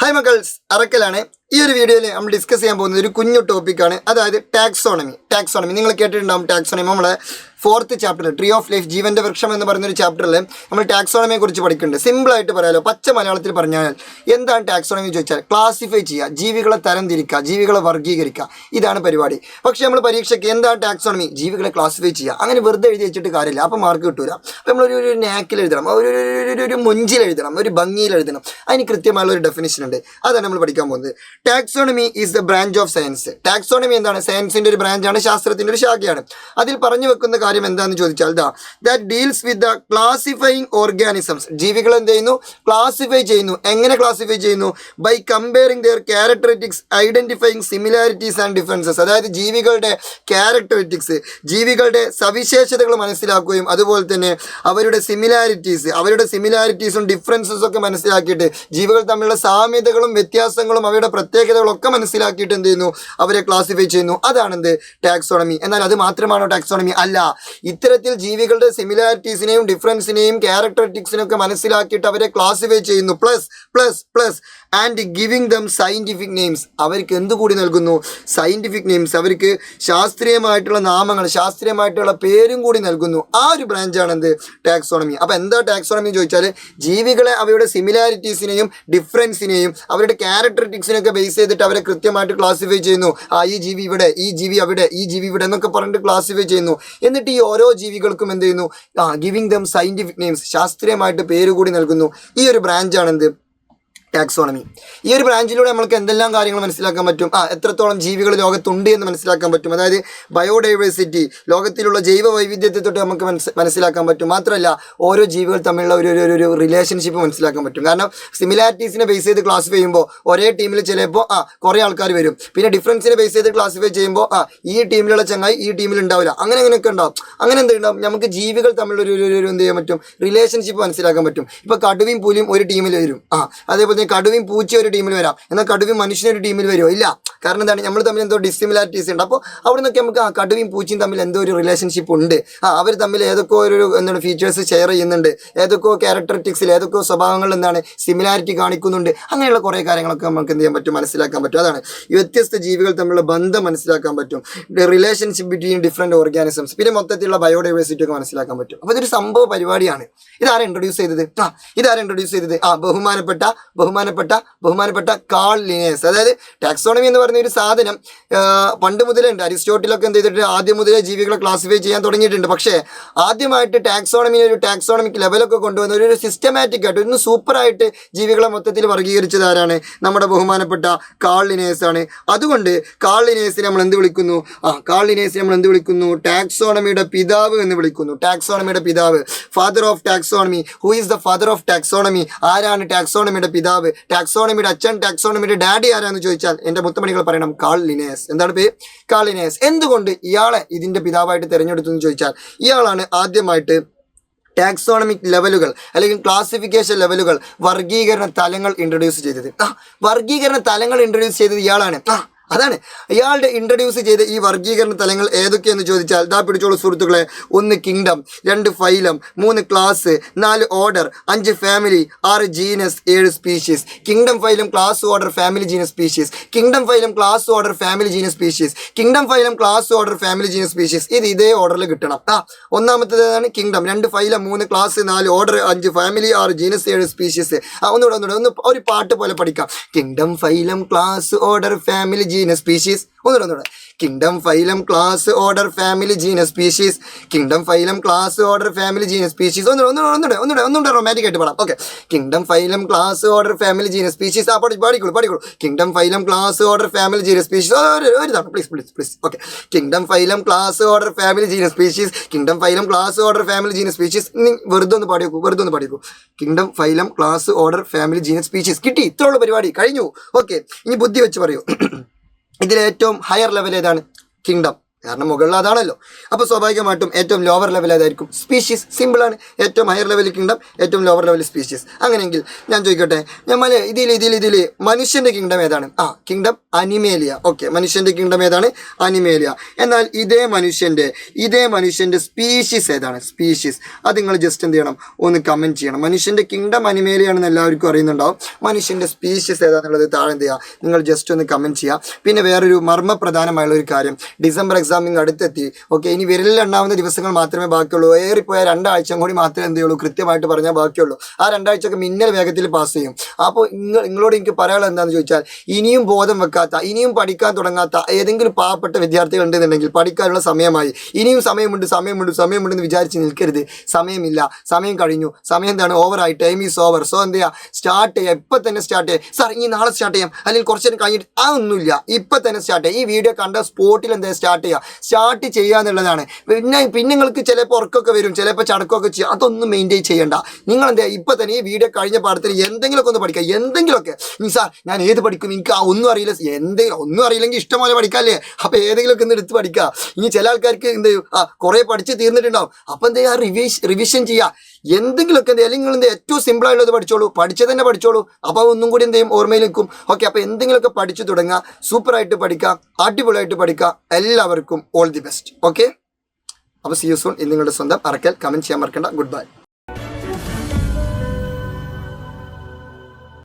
Hi മക്കൾസ്, അറക്കലാണ്. ഈ ഒരു വീഡിയോയിൽ നമ്മൾ ഡിസ്കസ് ചെയ്യാൻ പോകുന്നത് ഒരു കുഞ്ഞു ടോപ്പിക്കാണ്. അതായത് ടാക്സോണമി നിങ്ങൾ കേട്ടിട്ടുണ്ടാകും. ടാക്സോണമി നമ്മളെ 4th chapter tree of life, ജീവന്റെ വൃക്ഷം എന്ന് പറയുന്നൊരു ചാപ്റ്ററിൽ നമ്മൾ ടാക്സോണമിയെ കുറിച്ച് പഠിക്കുന്നുണ്ട്. സിമ്പിളായിട്ട് പറയാലോ, പച്ച മലയാളത്തിൽ പറഞ്ഞാൽ എന്താണ് ടാക്സോണമി ചോദിച്ചാൽ ക്ലാസിഫൈ ചെയ്യുക, ജീവികളെ തരംതിരിക്കുക, ജീവികളെ വർഗീകരിക്കുക, ഇതാണ് പരിപാടി. പക്ഷേ നമ്മൾ പരീക്ഷയ്ക്ക് എന്താണ് ടാക്സോണമി, ജീവികളെ ക്ലാസിഫൈ ചെയ്യുക, അങ്ങനെ വെറുതെ എഴുതി വെച്ചിട്ട് കാര്യമില്ല, അപ്പോൾ മാർക്ക് കിട്ടൂല. അപ്പോൾ നമ്മളൊരു നാക്കിൽ എഴുതണം, ഒരു മുഞ്ചിൽ എഴുതണം, ഒരു ഭംഗിയിൽ എഴുതണം. അതിന് കൃത്യമായുള്ള ഒരു ഡെഫിനിഷൻ ഉണ്ട്. അതാണ് നമ്മൾ പഠിക്കാൻ പോകുന്നത്. Taxonomy is the branch of science. Taxonomy എന്താണ്? സയൻസിന്റെ ഒരു ബ്രാഞ്ചാണ്, ശാസ്ത്രത്തിന്റെ ഒരു ശാഖയാണ്. അതിൽ പറഞ്ഞു വെക്കുന്ന കാര്യം എന്താണെന്ന് ചോദിച്ചാൽ that deals with the classifying organisms. ജീവികൾ എന്ത് ചെയ്യുന്നു? ക്ലാസിഫൈ ചെയ്യുന്നു. എങ്ങനെ ക്ലാസിഫൈ ചെയ്യുന്നു? By comparing their characteristics, identifying similarities and differences. അതായത് ജീവികളുടെ ക്യാരക്ടറിസ്റ്റിക്സ്, ജീവികളുടെ സവിശേഷതകൾ മനസ്സിലാക്കുകയും അതുപോലെ തന്നെ അവരുടെ സിമിലാരിറ്റീസും ഡിഫറൻസസും ഒക്കെ മനസ്സിലാക്കിയിട്ട് ജീവികൾ തമ്മിലുള്ള സാമ്യതകളും വ്യത്യാസങ്ങളും അവയുടെ പ്രത്യേകതകളും ഒക്കെ മനസ്സിലാക്കിയിട്ട് എന്ത് ചെയ്യുന്നു? അവരെ ക്ലാസിഫൈ ചെയ്യുന്നു. അതാണ് എന്ത്? ടാക്സോണമി. എന്നാൽ അത് മാത്രമാണോ ടാക്സോണമി? അല്ല. ഇത്തരത്തിൽ ജീവികളുടെ സിമിലാരിറ്റീസിനെയും ഡിഫറൻസിനെയും ക്യാരക്ടറിസ്റ്റിക്സിനെയും ഒക്കെ മനസ്സിലാക്കിയിട്ട് അവരെ ക്ലാസിഫൈ ചെയ്യുന്നു. Plus and giving dum scientific names. അവർക്ക് എന്തുകൂടി നൽകുന്നു? Scientific names. അവർക്ക് ശാസ്ത്രീയമായിട്ടുള്ള നാമങ്ങൾ, ശാസ്ത്രീയമായിട്ടുള്ള പേരും കൂടി നൽകുന്നു. ആ ഒരു ബ്രാഞ്ചാണ് എന്ത്? ടാക്സോണമി. അപ്പോൾ എന്താ ടാക്സോണമി ചോദിച്ചാൽ ജീവികളെ അവയുടെ സിമിലാരിറ്റീസിനെയും ഡിഫറൻസിനെയും അവരുടെ ക്യാരക്ടറിസ്റ്റിക്സിനെയൊക്കെ ബേസ് ചെയ്തിട്ട് അവരെ കൃത്യമായിട്ട് ക്ലാസിഫൈ ചെയ്യുന്നു. ഈ ജീവി ഇവിടെ, ഈ ജീവി അവിടെ, ഈ ജീവി ഇവിടെ എന്നൊക്കെ പറഞ്ഞിട്ട് ക്ലാസിഫൈ ചെയ്യുന്നു. എന്നിട്ട് ഈ ഓരോ ജീവികൾക്കും എന്ത് ചെയ്യുന്നു? ഗിവിംഗ് ദം സയന്റിഫിക് നെയിംസ്, ശാസ്ത്രീയമായിട്ട് പേര് കൂടി നൽകുന്നു. ഈ ഒരു ബ്രാഞ്ചാണ് എന്ത്? ടാക്സോണമി. ഈ ഒരു ബ്രാഞ്ചിലൂടെ നമുക്ക് എന്തെല്ലാം കാര്യങ്ങൾ മനസ്സിലാക്കാൻ പറ്റും? എത്രത്തോളം ജീവികൾ ലോകത്തുണ്ട് എന്ന് മനസ്സിലാക്കാൻ പറ്റും. അതായത് ബയോഡൈവേഴ്സിറ്റി, ലോകത്തിലുള്ള ജൈവ വൈവിധ്യത്തെ തൊട്ട് നമുക്ക് മനസ്സിലാക്കാൻ പറ്റും. മാത്രമല്ല ഓരോ ജീവികൾ തമ്മിലുള്ള ഒരു റിലേഷൻഷിപ്പ് മനസ്സിലാക്കാൻ പറ്റും. കാരണം സിമിലാരിറ്റീസിനെ ബേസ് ചെയ്ത് ക്ലാസിഫൈ ചെയ്യുമ്പോൾ ഒരേ ടീമിൽ ചിലപ്പോൾ കുറേ ആൾക്കാർ വരും. പിന്നെ ഡിഫറൻസിനെ ബേസ് ചെയ്ത് ക്ലാസിഫൈ ചെയ്യുമ്പോൾ ഈ ടീമിലുള്ള ചങ്ങായി ഈ ടീമിൽ ഉണ്ടാവില്ല, അങ്ങനെയൊക്കെ ഉണ്ടാവും. അങ്ങനെ എന്തുണ്ടാവും? നമുക്ക് ജീവികൾ തമ്മിലുള്ള ഒരു എന്ത് ചെയ്യാൻ പറ്റും? റിലേഷൻഷിപ്പ് മനസ്സിലാക്കാൻ പറ്റും. ഇപ്പോൾ കടുവയും പുലിയും ഒരു ടീമിൽ വരും. അതേപോലെ കടുവയും പൂച്ച ഒരു ടീമിൽ വരാം, എന്നാൽ കടുവയും മനുഷ്യനൊരു ടീമിൽ വരുമോ? ഇല്ല. കാരണം എന്താണ്? നമ്മൾ തമ്മിൽ എന്തോ ഡിസിമിലാരിറ്റീസ് ഉണ്ട്. അപ്പോൾ അവിടെ നിന്നൊക്കെ നമുക്ക് കടുവയും പൂച്ചയും തമ്മിൽ എന്തോ ഒരു റിലേഷൻഷിപ്പ് ഉണ്ട്. അവർ തമ്മിൽ ഏതൊക്കെ എന്താണ് ഫീച്ചേഴ്സ് ഷെയർ ചെയ്യുന്നുണ്ട്, ഏതൊക്കെ ക്യാരക്ടറിസ്റ്റിക്സിൽ, ഏതൊക്കെ സ്വഭാവങ്ങൾ എന്താണ് സിമിലാരിറ്റി കാണിക്കുന്നുണ്ട്. അങ്ങനെയുള്ള കുറേ കാര്യങ്ങളൊക്കെ നമുക്ക് എന്ത് ചെയ്യാൻ പറ്റും? മനസ്സിലാക്കാൻ പറ്റും. അതാണ് ഈ വ്യത്യസ്ത ജീവികൾ തമ്മിലുള്ള ബന്ധം മനസ്സിലാക്കാൻ പറ്റും, റിലേഷൻഷിപ്പ് ബിറ്റ്വീൻ ഡിഫറെൻറ്റ് ഓർഗാനിസംസ്, പിന്നെ മൊത്തത്തിലുള്ള ബയോഡൈവേഴ്സിറ്റി ഒക്കെ മനസ്സിലാക്കാൻ പറ്റും. അപ്പോൾ ഇതൊരു സംഭവ പരിപാടിയാണ്. ഇതാരെ ഇൻട്രൊഡ്യൂസ് ചെയ്തത്? ബഹുമാനപ്പെട്ട കാൾ ലിനേയസ്. അതായത് ടാക്സോണമി എന്ന് പറയുന്ന ഒരു സാധനം പണ്ട് മുതലുണ്ട്. അരിസ്റ്റോട്ടിലൊക്കെ എന്ത് ചെയ്തിട്ട് ആദ്യം മുതലേ ജീവികളെ ക്ലാസിഫൈ ചെയ്യാൻ തുടങ്ങിയിട്ടുണ്ട്. പക്ഷേ ആദ്യമായിട്ട് ഒരു ടാക്സോണമിക് ലെവലൊക്കെ കൊണ്ടുവന്ന ഒരു സിസ്റ്റമാറ്റിക് ആയിട്ട് ഒരു സൂപ്പറായിട്ട് ജീവികളെ മൊത്തത്തിൽ വർഗീകരിച്ചത് ആരാണ്? നമ്മുടെ ബഹുമാനപ്പെട്ട കാൾ ലിനേയസ് ആണ്. അതുകൊണ്ട് കാൾ ലിനേയസിനെ നമ്മൾ എന്ത് വിളിക്കുന്നു? ടാക്സോണമിയുടെ പിതാവ് എന്ന് വിളിക്കുന്നു. ടാക്സോണമിയുടെ പിതാവ്, father of taxonomy. Who is the father of taxonomy? ആരാണ് ടാക്സോണമിയുടെ പിതാവ്? ടാക്സോണമിയുടെ അച്ഛൻ, ടാക്സോണമിയുടെ ഡാഡി ആരാന്ന് ചോദിച്ചാൽ എൻ്റെ മുത്തമണികൾ പറയണം കാൾ ലിനേയസ്. എന്താണ് പേര്? Carl Linnaeus. എന്തുകൊണ്ട് ഇയാളെ ഇതിൻ്റെ പിതാവായിട്ട് തിരഞ്ഞെടുത്തു എന്ന് ചോദിച്ചാൽ ഇയാളാണ് ആദ്യമായിട്ട് ടാക്സോണമിക് ലെവലുകൾ അല്ലെങ്കിൽ ക്ലാസിഫിക്കേഷൻ ലെവലുകൾ, വർഗീകരണ തലങ്ങൾ ഇൻട്രൊഡ്യൂസ് ചെയ്തത് ഇയാളാണ്. അതാണ് ഇയാളുടെ ഇൻട്രൊഡ്യൂസ് ചെയ്ത ഈ വർഗീകരണ തലങ്ങൾ ഏതൊക്കെയെന്ന് ചോദിച്ചാൽ പിടിച്ചോളൂ സുഹൃത്തുക്കളെ. 1 kingdom, 2 phylum, 3 class, 4 order, 5 family, 6 genus, 7 species. Kingdom, phylum, class, order, family, genus, species. Kingdom, phylum, class, order, family, genus, species. Kingdom, phylum, class, order, family, genus, species. ഇത് ഇതേ ഓർഡറിൽ കിട്ടണം. ഒന്നാമത്തേതാണ് kingdom, 2 phylum, 3 class, 4 order, 5 family, 6 genus, 7 species. ഒന്ന് ഒരു പാട്ട് പോലെ പഠിക്കാം. Kingdom, phylum, class, order, family, genus, species. ഒന്നുകൂടെ. Kingdom, phylum, class, order, family, genus, species. Kingdom, phylum, class, order, family, genus, species. ഒന്നുകൂടെ റൊമാൻറ്റിക് ആയിട്ട് പാടാം. Okay. Kingdom, phylum, class, order, family, genus, species. പാടിക്കോളൂ. Kingdom, phylum, class, order, family, genus, species. ഒരു തവണ please. Okay. Kingdom, phylum, class, order, family, genus, species. Kingdom, phylum, class, order, family, genus, species. വെറുതെ ഒന്ന് പാടിക്കൂ. Kingdom, phylum, class, order, family, genus, species. കിട്ടി. ഇത്രയുള്ള പരിപാടി കഴിഞ്ഞു. ഓക്കെ. ഇനി ബുദ്ധി വെച്ച് പറയൂ. ഇതിലെ ഏറ്റവും ഹയർ ലെവൽ ഏതാണ്? കിങ്ഡം. കാരണം മുകളിൽ അതാണല്ലോ. അപ്പോൾ സ്വാഭാവികമായിട്ടും ഏറ്റവും ലോവർ ലെവൽ ഏതായിരിക്കും? സ്പീഷീസ്. സിമ്പിളാണ്. ഏറ്റവും ഹയർ ലെവൽ കിങ്ഡം, ഏറ്റവും ലോവർ ലെവൽ സ്പീഷീസ്. അങ്ങനെയെങ്കിൽ ഞാൻ ചോദിക്കട്ടെ, നമ്മൾ ഇതിൽ മനുഷ്യൻ്റെ കിങ്ഡം ഏതാണ്? Kingdom Animalia. ഓക്കെ, മനുഷ്യൻ്റെ കിങ്ഡം ഏതാണ്? അനിമേലിയ. എന്നാൽ ഇതേ മനുഷ്യൻ്റെ സ്പീഷീസ് ഏതാണ്? സ്പീഷീസ്. അത് നിങ്ങൾ ജസ്റ്റ് എന്ത് ചെയ്യണം? ഒന്ന് കമൻറ്റ് ചെയ്യണം. മനുഷ്യൻ്റെ കിങ്ഡം അനിമേലിയാണെന്ന് എല്ലാവർക്കും അറിയുന്നുണ്ടാവും. മനുഷ്യൻ്റെ സ്പീഷീസ് ഏതാണെന്നുള്ളത് താഴെ എന്ത് ചെയ്യുക? നിങ്ങൾ ജസ്റ്റ് ഒന്ന് കമൻറ്റ് ചെയ്യുക. പിന്നെ വേറൊരു മർമ്മപ്രധാനമായുള്ള ഒരു കാര്യം, ഡിസംബർ എക്സാമിങ് അടുത്തെത്തി. ഓക്കെ, ഇനി വിരലിലെണ്ണാവുന്ന ദിവസങ്ങൾ മാത്രമേ ബാക്കിയുള്ളൂ. ഏറിപ്പോയാൽ 2 ആഴ്ച കൂടി മാത്രമേ എന്ത് ചെയ്യുള്ളൂ? കൃത്യമായിട്ട് പറഞ്ഞാൽ ബാക്കിയുള്ളൂ. ആ 2 ആഴ്ചയൊക്കെ മിന്നൽ വേഗത്തിൽ പാസ് ചെയ്യും. അപ്പോൾ നിങ്ങളോട് എനിക്ക് പറയാനുള്ളത് എന്താണെന്ന് ചോദിച്ചാൽ, ഇനിയും ബോധം വെക്കാത്ത, ഇനിയും പഠിക്കാൻ തുടങ്ങാത്ത ഏതെങ്കിലും പാവപ്പെട്ട വിദ്യാർത്ഥികൾ ഉണ്ടെന്നുണ്ടെങ്കിൽ പഠിക്കാനുള്ള സമയമായി. ഇനിയും സമയമുണ്ടെന്ന് വിചാരിച്ച് നിൽക്കരുത്. സമയമില്ല, സമയം കഴിഞ്ഞു, സമയം എന്താണ്? ഓവറായി, ടൈം ഈസ് ഓവർ. സോ എന്ത് ചെയ്യുക? സ്റ്റാർട്ട് ചെയ്യുക. ഇപ്പം തന്നെ സ്റ്റാർട്ട് ചെയ്യുക. സാർ ഇനി നാളെ സ്റ്റാർട്ട് ചെയ്യാം, അല്ലെങ്കിൽ കുറച്ച് നേരം കഴിഞ്ഞിട്ട്, ഒന്നുമില്ല. ഇപ്പം തന്നെ സ്റ്റാർട്ട് ചെയ്യുക. ഈ വീഡിയോ കണ്ട സ്പോട്ടിൽ എന്താ സ്റ്റാർട്ട് ചെയ്യുക എന്നുള്ളതാണ്. പിന്നെ നിങ്ങൾക്ക് ചിലപ്പോൾ ഉറക്കമൊക്കെ വരും, ചിലപ്പോൾ ചടക്കമൊക്കെ ചെയ്യും. അതൊന്നും മെയിൻറ്റെയിൻ ചെയ്യണ്ട. നിങ്ങൾ എന്താ ഇപ്പം തന്നെ ഈ വീഡിയോ കഴിഞ്ഞ പാഠത്തിൽ എന്തെങ്കിലുമൊക്കെ ഒന്ന് പഠിക്കുക. എന്തെങ്കിലുമൊക്കെ. ഇനി സാർ ഞാൻ ഏത് പഠിക്കും, എനിക്ക് ഒന്നും അറിയില്ല. ഒന്നും അറിയില്ലെങ്കിൽ ഇഷ്ടംപോലെ പഠിക്കാമല്ലേ? അപ്പോൾ ഏതെങ്കിലുമൊക്കെ ഒന്ന് എടുത്ത് പഠിക്കുക. ഇനി ചില ആൾക്കാർക്ക് എന്ത് ചെയ്യും? കുറേ പഠിച്ച് തീർന്നിട്ടുണ്ടാവും. അപ്പോൾ എന്താ റിവിഷൻ ചെയ്യുക. എന്തെങ്കിലുമൊക്കെ എന്ത് അല്ലെങ്കിൽ നിങ്ങൾ ഏറ്റവും സിമ്പിളായിട്ടുള്ളത് പഠിച്ചോളൂ. പഠിച്ചത് തന്നെ പഠിച്ചോളൂ. അപ്പോൾ ഒന്നും കൂടി എന്ത് ചെയ്യും? ഓർമ്മയിൽ നിൽക്കും. ഓക്കെ, അപ്പോൾ എന്തെങ്കിലുമൊക്കെ പഠിച്ചു തുടങ്ങുക. സൂപ്പറായിട്ട് പഠിക്കുക, അടിപൊളിയായിട്ട് പഠിക്കുക. എല്ലാവർക്കും ഓൾ ദി ബെസ്റ്റ്. ഓക്കെ, അപ്പോൾ സീ യു സൂൺ. നിങ്ങളുടെ സ്വന്തം അറക്കൽ. കമൻറ്റ് ചെയ്യാൻ മറക്കണ്ട. Good bye.